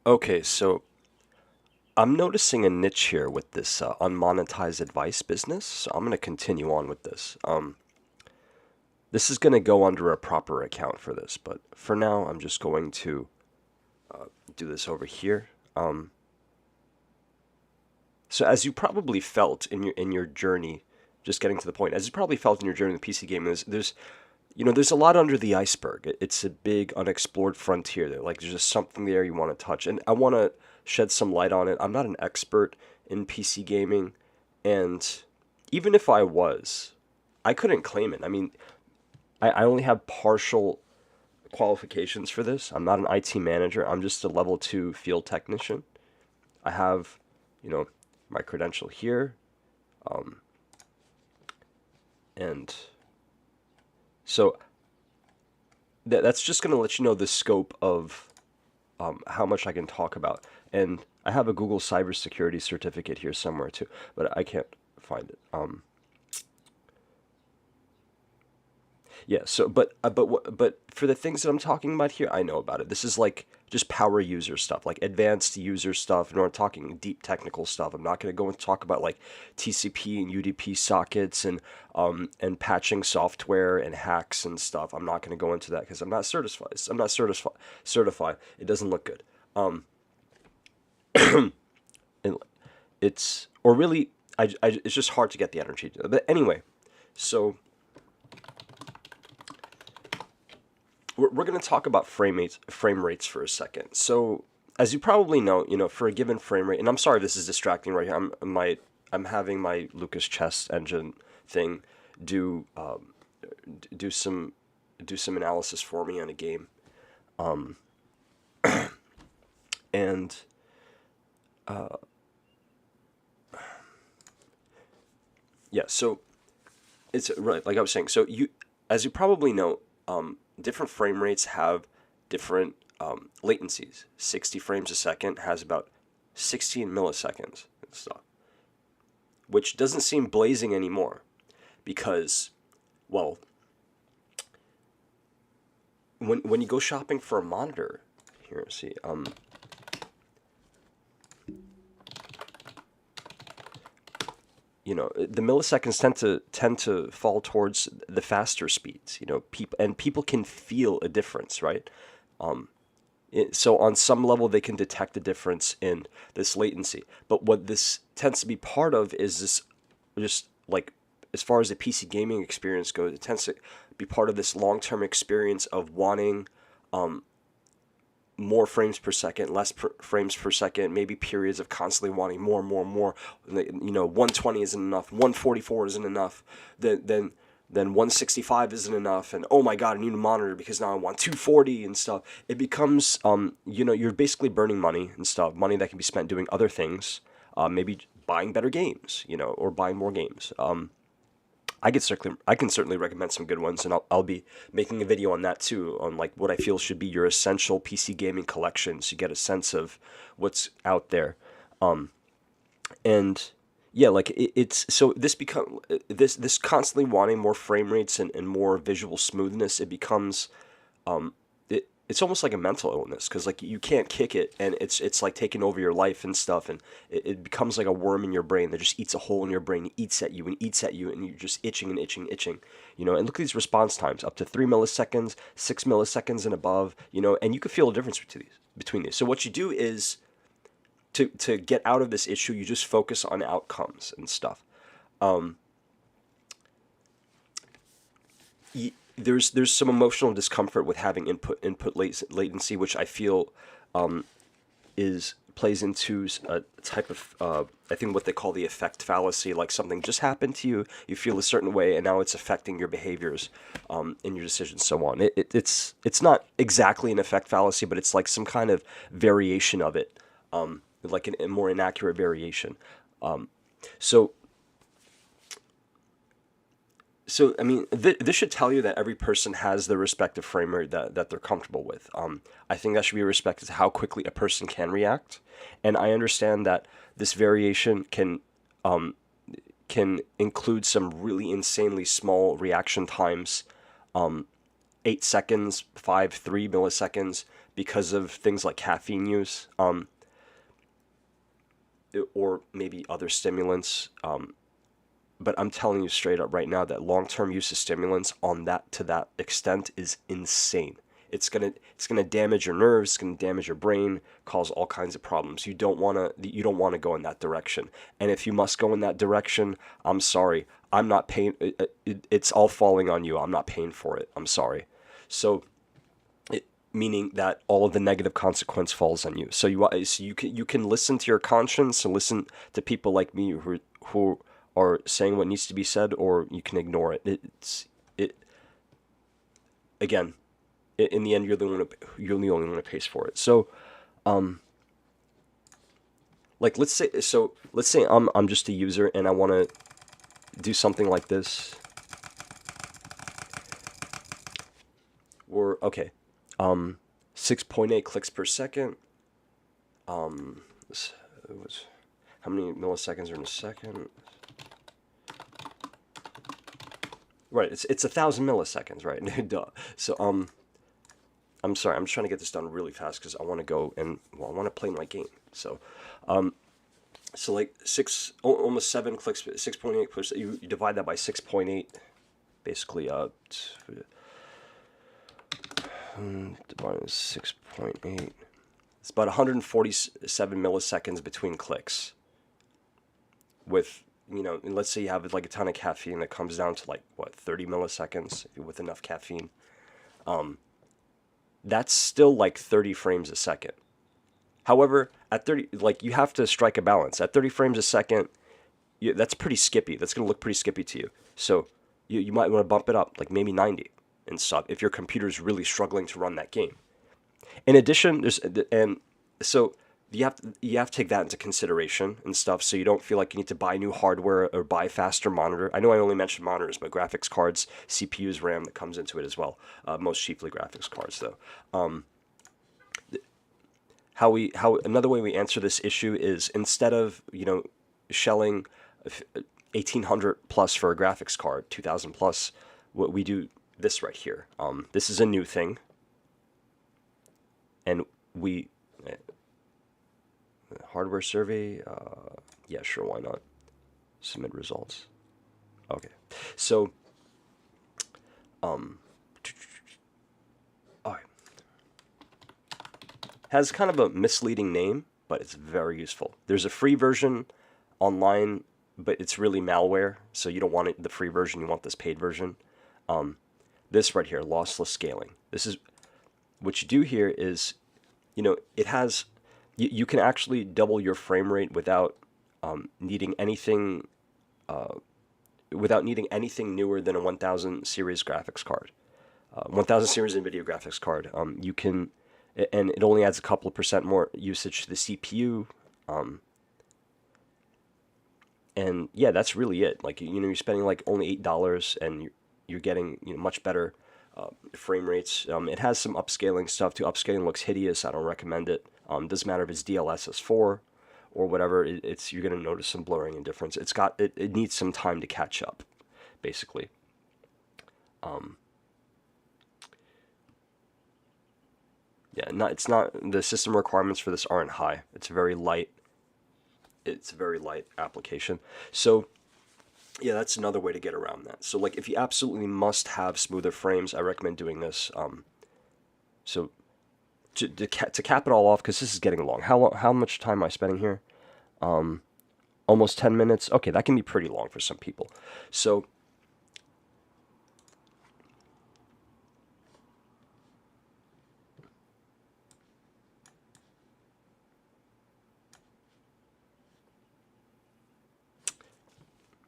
Okay, so I'm noticing a niche here with this unmonetized advice business. So I'm going to continue on with this. This is going to go under a proper account for this, but for now, I'm just going to do this over here. So as you probably felt in your journey, just getting to the point, as you probably felt in your journey in PC gaming, there's a lot under the iceberg. It's a big unexplored frontier there. Like there's just something there you want to touch, and I want to shed some light on it. I'm not an expert in PC gaming, and even if I was, I couldn't claim it. I mean, I only have partial qualifications for this. I'm not an IT manager. I'm just a level 2 field technician. I have, you know, my credential here, and so that's just going to let you know the scope of how much I can talk about. And I have a Google cybersecurity certificate here somewhere too, but I can't find it. Yeah. So, but for the things that I'm talking about here, I know about it. This is like just power user stuff, like advanced user stuff. And we're talking deep technical stuff. I'm not going to go and talk about like TCP and UDP sockets and patching software and hacks and stuff. I'm not going to go into that because I'm not certified. I'm not certified. It doesn't look good. And it's or really, it's just hard to get the energy. But anyway, so we're going to talk about frame rates for a second. So, as you probably know, for a given frame rate, and I'm sorry if this is distracting right here. I'm having my Lucas Chess engine thing do do some do some analysis for me on a game, and yeah. So it's right, like I was saying. So as you probably know, different frame rates have different latencies. 60 frames a second has about 16 milliseconds and stuff, which doesn't seem blazing anymore because, well, when you go shopping for a monitor, here, see, the milliseconds tend to fall towards the faster speeds. People can feel a difference, right? So on some level they can detect a difference in this latency. But what this tends to be part of is this, just like as far as the PC gaming experience goes, it tends to be part of this long-term experience of wanting more frames per second, less frames per second, maybe periods of constantly wanting more and more and more. 120 isn't enough, 144 isn't enough, then 165 isn't enough, and oh my god, I need a monitor because now I want 240 and stuff. It becomes, you're basically burning money and stuff, money that can be spent doing other things, maybe buying better games, or buying more games. I can certainly recommend some good ones, and I'll be making a video on that too, on like what I feel should be your essential PC gaming collection, so you get a sense of what's out there. And yeah, like it's so this constantly wanting more frame rates and more visual smoothness. It becomes it's almost like a mental illness because like you can't kick it, and it's like taking over your life and stuff, and it becomes like a worm in your brain that just eats a hole in your brain, eats at you and eats at you, and you're just itching and itching and itching. And look at these response times, up to 3 milliseconds, 6 milliseconds and above. And you can feel a difference between these. So what you do is, to get out of this issue, you just focus on outcomes and stuff. There's some emotional discomfort with having input latency, which I feel is plays into a type of I think what they call the effect fallacy. Like something just happened to you, you feel a certain way, and now it's affecting your behaviors, and your decisions, so on. It's not exactly an effect fallacy, but it's like some kind of variation of it, like a more inaccurate variation. So So, I mean, this should tell you that every person has their respective frame rate that they're comfortable with. I think that should be respected to how quickly a person can react. And I understand that this variation can include some really insanely small reaction times, 8 seconds, 3 milliseconds. because of things like caffeine use, or maybe other stimulants. But I'm telling you straight up right now that long-term use of stimulants on that to that extent is insane. It's gonna damage your nerves, it's gonna damage your brain, cause all kinds of problems. You don't wanna go in that direction. And if you must go in that direction, I'm sorry, I'm not paying. It's all falling on you. I'm not paying for it. I'm sorry. So, meaning that all of the negative consequence falls on you. So you can listen to your conscience and listen to people like me who are saying what needs to be said, or you can ignore it. It again, in the end, you're the only one who pays for it. So, like let's say I'm just a user and I want to do something like this. Or okay, 6.8 clicks per second. It was how many milliseconds are in a second? Right, it's 1,000 milliseconds, right? Duh. So I'm sorry, I'm trying to get this done really fast because I want to go and I want to play my game. So like almost 7 clicks, 6.8 you divide that by 6.8, basically divided by 6.8. It's about 147 milliseconds between clicks. With and let's say you have like a ton of caffeine, that comes down to like what 30 milliseconds with enough caffeine. That's still like 30 frames a second. However, at 30, like you have to strike a balance. At 30 frames a second, that's pretty skippy. That's going to look pretty skippy to you. So you might want to bump it up, like maybe 90 and stuff, if your computer's really struggling to run that game. In addition, so you have to take that into consideration and stuff, so you don't feel like you need to buy new hardware or buy faster monitor. I know I only mentioned monitors, but graphics cards, CPUs, RAM that comes into it as well. Most chiefly graphics cards, though. How another way we answer this issue is, instead of shelling 1,800 plus for a graphics card, 2,000 plus, what we do this right here. This is a new thing, and we hardware survey. Yeah, sure, why not? Submit results. Okay, so all right. Has kind of a misleading name, but it's very useful. There's a free version online, but it's really malware, so you don't want the free version. You want this paid version. This right here, lossless scaling. This is what you do here is, it has. You can actually double your frame rate without needing anything. Without needing anything newer than a 1000 series graphics card. 1000 series NVIDIA graphics card. You can, and it only adds a couple of percent more usage to the CPU. And yeah, that's really it. Like, you're spending like only $8, and you're getting much better frame rates. It has some upscaling stuff too. Upscaling looks hideous. I don't recommend it. Doesn't matter if it's DLSS4 or whatever. You're gonna notice some blurring and difference. It needs some time to catch up, basically. Yeah, it's not, the system requirements for this aren't high. It's very light. It's a very light application. So yeah, that's another way to get around that. So like, if you absolutely must have smoother frames, I recommend doing this. So to cap it all off, because this is getting long. How much time am I spending here? Almost 10 minutes. Okay, that can be pretty long for some people. So